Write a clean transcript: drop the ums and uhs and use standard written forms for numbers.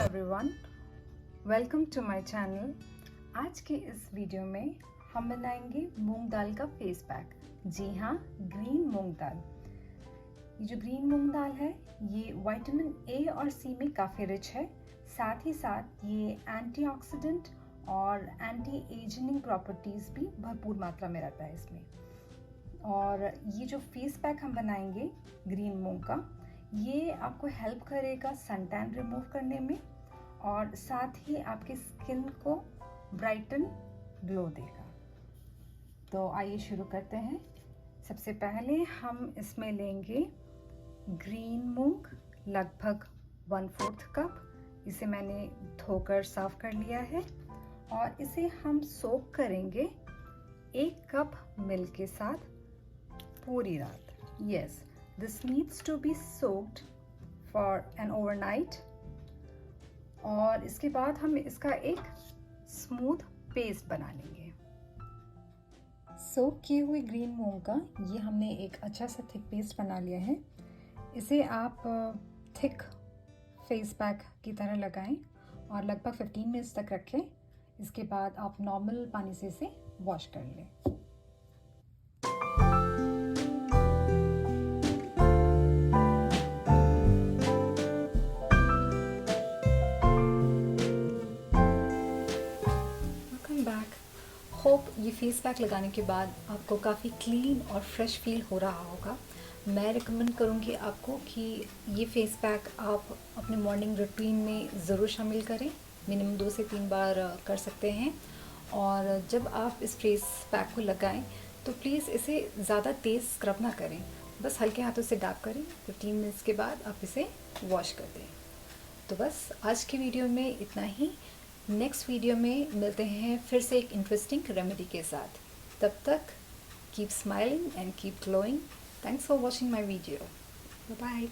Everyone, welcome to my channel. आज के इस वीडियो में हम बनाएंगे मूंग दाल का फेस पैक। जी हाँ, ग्रीन मूंग दाल। ये जो ग्रीन मूंग दाल है ये विटामिन ए और सी में काफ़ी रिच है। साथ ही साथ ये एंटीऑक्सीडेंट और एंटी एजिंग प्रॉपर्टीज़ भी भरपूर मात्रा में रहता है इसमें। और ये जो फेस पैक हम बनाएंगे ग्रीन मूंग का, ये आपको हेल्प करेगा सन टैन रिमूव करने में और साथ ही आपके स्किन को ब्राइटन ग्लो देगा। तो आइए शुरू करते हैं। सबसे पहले हम इसमें लेंगे ग्रीन मूंग, लगभग 1/4 कप। इसे मैंने धोकर साफ कर लिया है और इसे हम सोक करेंगे 1 कप मिल्क के साथ पूरी रात। Yes, this needs to be soaked for an overnight. और इसके बाद हम इसका एक स्मूथ पेस्ट बना लेंगे। सोक किए हुए ग्रीन मूंग का ये हमने एक अच्छा सा थिक पेस्ट बना लिया है। इसे आप थिक फेस पैक की तरह लगाएं और लगभग 15 मिनट्स तक रखें। इसके बाद आप नॉर्मल पानी से इसे वॉश कर लें। होप ये फेस पैक लगाने के बाद आपको काफ़ी क्लीन और फ्रेश फील हो रहा होगा। मैं रिकमेंड करूँगी आपको कि ये फेस पैक आप अपने मॉर्निंग रूटीन में ज़रूर शामिल करें। मिनिमम 2 से 3 बार कर सकते हैं। और जब आप इस फेस पैक को लगाएं तो प्लीज़ इसे ज़्यादा तेज़ स्क्रब ना करें, बस हल्के हाथों से डैप करें। 15 मिनट्स के बाद आप इसे वॉश कर दें। तो बस आज की वीडियो में इतना ही। नेक्स्ट वीडियो में मिलते हैं फिर से एक इंटरेस्टिंग रेमेडी के साथ। तब तक keep smiling and keep glowing. Thanks for watching my video. Bye bye.